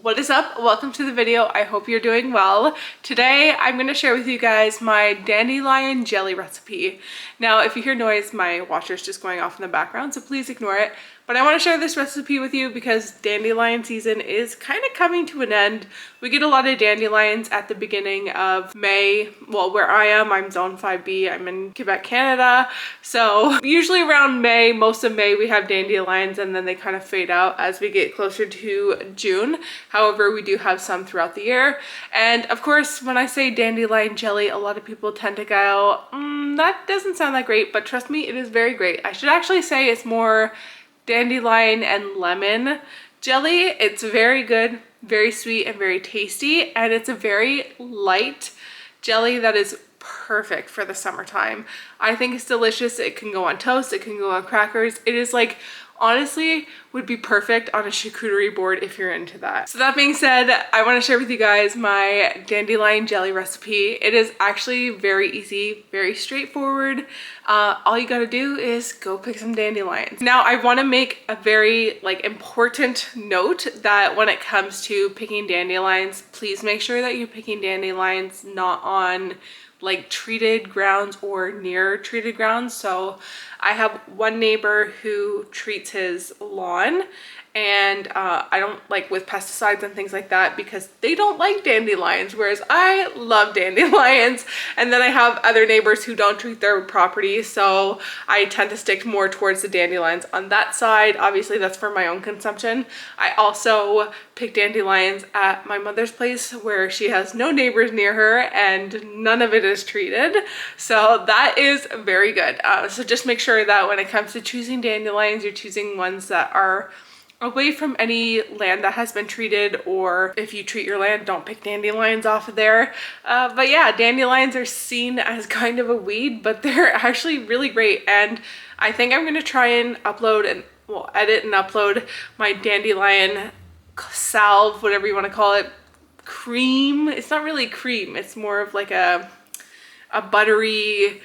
What is up? Welcome to the video. I hope you're doing well. Today I'm going to share with you guys my dandelion jelly recipe. Now if you hear noise, my washer's just going off in the background, so please ignore it. But I want to share this recipe with you because dandelion season is kind of coming to an end. We get a lot of dandelions at the beginning of May. Well, where I am, I'm zone 5B. I'm in Quebec, Canada. So usually around May, most of May, we have dandelions and then they kind of fade out as we get closer to June. However, we do have some throughout the year. And of course, when I say dandelion jelly, a lot of people tend to go, that doesn't sound that great, but trust me, it is very great. I should actually say it's more dandelion and lemon jelly. It's very good, very sweet and very tasty, and it's a very light jelly that is perfect for the summertime. I think it's delicious. It can go on toast, it can go on crackers. It is like, honestly, would be perfect on a charcuterie board if you're into that. So that being said, I want to share with you guys my dandelion jelly recipe. It is actually very easy, very straightforward. All you gotta do is go pick some dandelions. Now I want to make a very important note that when it comes to picking dandelions, please make sure that you're picking dandelions not on treated grounds or near treated grounds. So I have one neighbor who treats his lawn, and I don't like with pesticides and things like that because they don't like dandelions, whereas I love dandelions. And then I have other neighbors who don't treat their property, so I tend to stick more towards the dandelions on that side. Obviously that's for my own consumption. I also pick dandelions at my mother's place where she has no neighbors near her and none of it is treated, so that is very good. So just make sure that when it comes to choosing dandelions, you're choosing ones that are away from any land that has been treated, or if you treat your land, don't pick dandelions off of there. But yeah, dandelions are seen as kind of a weed, but they're actually really great. And I think I'm gonna try and upload and edit and upload my dandelion salve, whatever you want to call it, cream. It's not really cream, it's more of like a buttery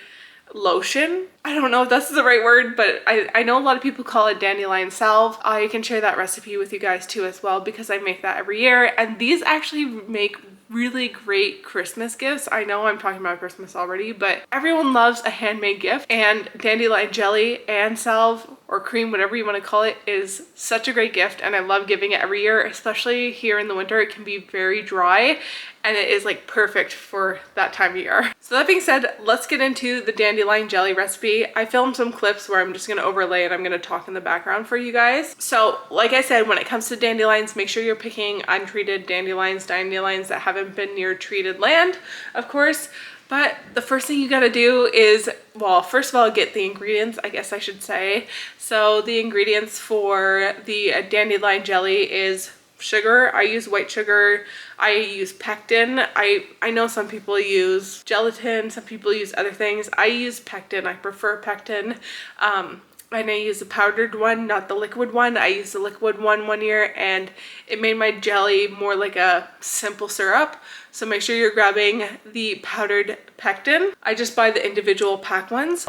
lotion. I don't know if that's the right word, but I know a lot of people call it dandelion salve. I can share that recipe with you guys too as well because I make that every year, and these actually make really great Christmas gifts. I know I'm talking about Christmas already, but everyone loves a handmade gift, and dandelion jelly and salve or cream, whatever you want to call it, is such a great gift, and I love giving it every year, especially here in the winter. It can be very dry and it is perfect for that time of year. So that being said, let's get into the dandelion jelly recipe. I filmed some clips where I'm just gonna overlay and I'm gonna talk in the background for you guys. So like I said, when it comes to dandelions, make sure you're picking untreated dandelions that haven't been near treated land, of course. But the first thing you gotta do is, well, first of all, get the ingredients, I guess I should say. So the ingredients for the dandelion jelly is sugar. I use white sugar. I use pectin. I know some people use gelatin, some people use other things. I use pectin. I prefer pectin. And I use the powdered one, not the liquid one. I used the liquid one year and it made my jelly more like a simple syrup. So make sure you're grabbing the powdered pectin. I just buy the individual pack ones.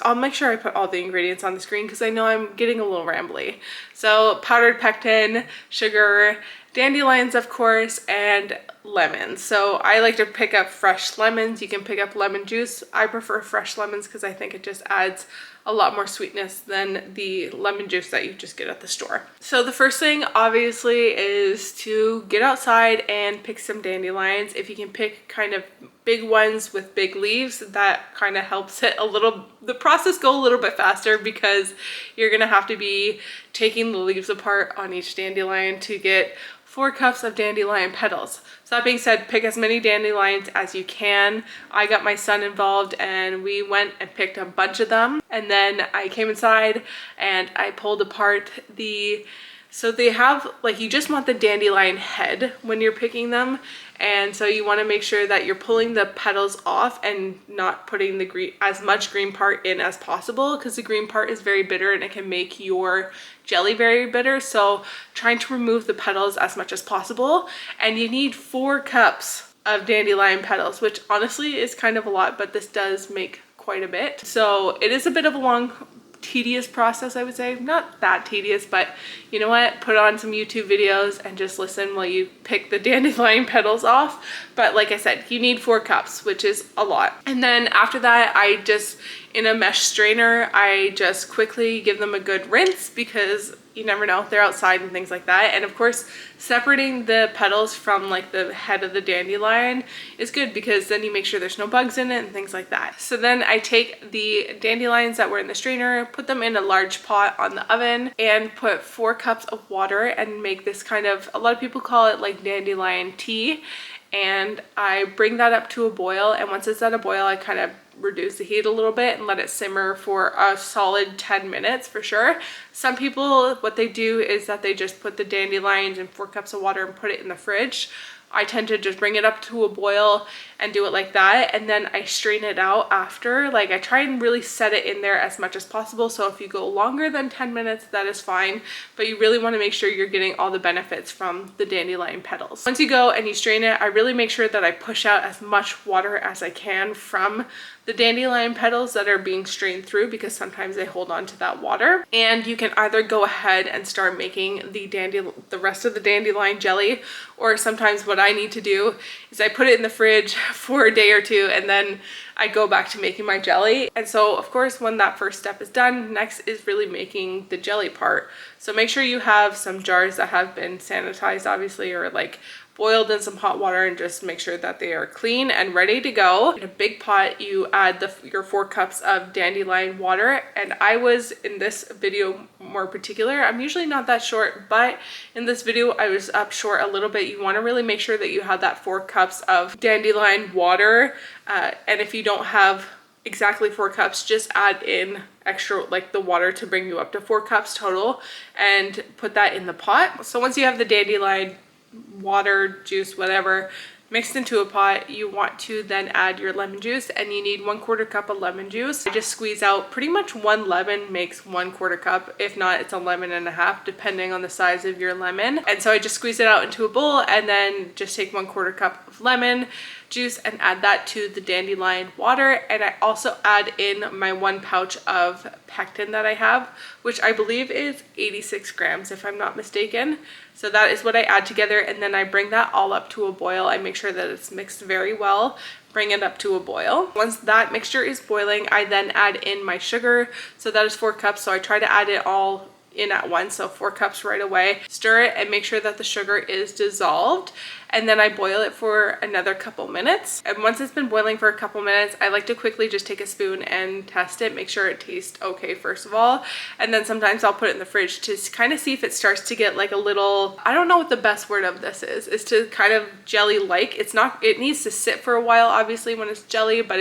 I'll make sure I put all the ingredients on the screen because I know I'm getting a little rambly. So powdered pectin, sugar, dandelions of course, and lemons. So I like to pick up fresh lemons. You can pick up lemon juice. I prefer fresh lemons because I think it just adds a lot more sweetness than the lemon juice that you just get at the store. So the first thing obviously is to get outside and pick some dandelions. If you can pick kind of big ones with big leaves, that kind of helps it the process go a little bit faster because you're gonna have to be taking the leaves apart on each dandelion to get 4 cups of dandelion petals. So that being said, pick as many dandelions as you can. I got my son involved and we went and picked a bunch of them. And then I came inside and I pulled apart so they have, you just want the dandelion head when you're picking them. And so you want to make sure that you're pulling the petals off and not putting as much green part in as possible, because the green part is very bitter and it can make your jelly very bitter. So trying to remove the petals as much as possible. And you need 4 cups of dandelion petals, which honestly is kind of a lot, but this does make quite a bit. So it is a bit of a long tedious process, I would say. Not that tedious, but you know what? Put on some YouTube videos and just listen while you pick the dandelion petals off. But like I said, you need 4 cups, which is a lot. And then after that, I just, in a mesh strainer, I just quickly give them a good rinse because you never know, they're outside and things like that. And of course, separating the petals from like the head of the dandelion is good because then you make sure there's no bugs in it and things like that. So then I take the dandelions that were in the strainer, put them in a large pot on the oven, and put 4 cups of water and make this kind of, a lot of people call it like dandelion tea. And I bring that up to a boil, and once it's at a boil, I kind of reduce the heat a little bit and let it simmer for a solid 10 minutes for sure. Some people, what they do is that they just put the dandelions in 4 cups of water and put it in the fridge. I tend to just bring it up to a boil and do it like that, and then I strain it out after. Like, I try and really set it in there as much as possible, so if you go longer than 10 minutes, that is fine, but you really want to make sure you're getting all the benefits from the dandelion petals. Once you go and you strain it, I really make sure that I push out as much water as I can from the dandelion petals that are being strained through, because sometimes they hold on to that water. And you can either go ahead and start making the rest of the dandelion jelly, or sometimes what I need to do is I put it in the fridge for a day or two and then I go back to making my jelly. And so of course, when that first step is done, next is really making the jelly part. So make sure you have some jars that have been sanitized, obviously, or like boiled in some hot water, and just make sure that they are clean and ready to go. In a big pot, you add your 4 cups of dandelion water, and I was, in this video more particular, I'm usually not that short, but in this video I was up short a little bit. You want to really make sure that you have that 4 cups of dandelion water, and if you don't have exactly 4 cups, just add in extra, like the water, to bring you up to 4 cups total, and put that in the pot. So once you have the dandelion water, juice, whatever, mixed into a pot, you want to then add your lemon juice, and you need 1/4 cup of lemon juice. I just squeeze out pretty much 1 lemon makes 1/4 cup. If not, it's a lemon and a half, depending on the size of your lemon. And so I just squeeze it out into a bowl, and then just take 1/4 cup of lemon juice and add that to the dandelion water. And I also add in my 1 pouch of pectin that I have, which I believe is 86 grams if I'm not mistaken. So that is what I add together, and then I bring that all up to a boil. I make sure that it's mixed very well, bring it up to a boil. Once that mixture is boiling, I then add in my sugar. So that is 4 cups, so I try to add it all in at once, so 4 cups right away. Stir it and make sure that the sugar is dissolved, and then I boil it for another couple minutes. And once it's been boiling for a couple minutes, I like to quickly just take a spoon and test it, make sure it tastes okay first of all, and then sometimes I'll put it in the fridge to kind of see if it starts to get like a little, I don't know what the best word of this is to kind of jelly-like. It's not, it needs to sit for a while obviously when it's jelly, but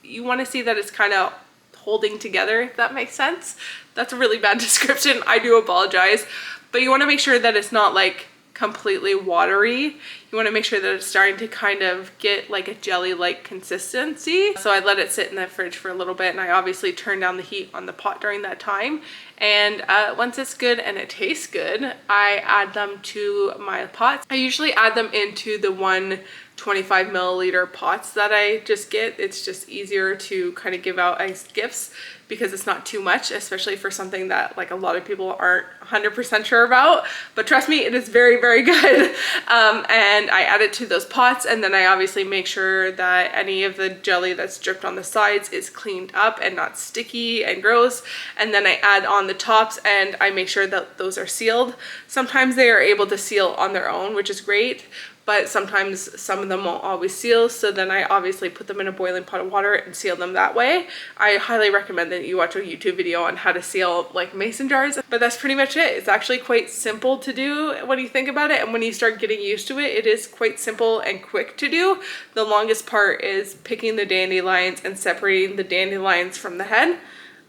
you want to see that it's kind of holding together, if that makes sense. That's a really bad description, I do apologize, but you want to make sure that it's not like completely watery. You want to make sure that it's starting to kind of get like a jelly-like consistency. So I let it sit in the fridge for a little bit, and I obviously turn down the heat on the pot during that time. And once it's good and it tastes good, I add them to my pots. I usually add them into the 125 milliliter pots that I just get. It's just easier to kind of give out as gifts because it's not too much, especially for something that like a lot of people aren't 100% sure about. But trust me, it is very, very good. And I add it to those pots, and then I obviously make sure that any of the jelly that's dripped on the sides is cleaned up and not sticky and gross. And then I add on the tops, and I make sure that those are sealed. Sometimes they are able to seal on their own, which is great, but sometimes some of them won't always seal, so then I obviously put them in a boiling pot of water and seal them that way. I highly recommend that you watch a YouTube video on how to seal like mason jars, but that's pretty much it. It's actually quite simple to do when you think about it, and when you start getting used to it, it is quite simple and quick to do. The longest part is picking the dandelions and separating the dandelions from the head.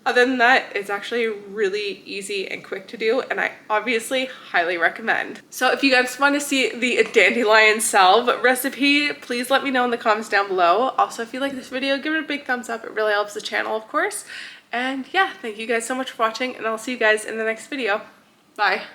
Other than that, it's actually really easy and quick to do, and I obviously highly recommend. So if you guys want to see the dandelion salve recipe, please let me know in the comments down below. Also, if you like this video, give it a big thumbs up. It really helps the channel, of course. And yeah, thank you guys so much for watching, and I'll see you guys in the next video. Bye.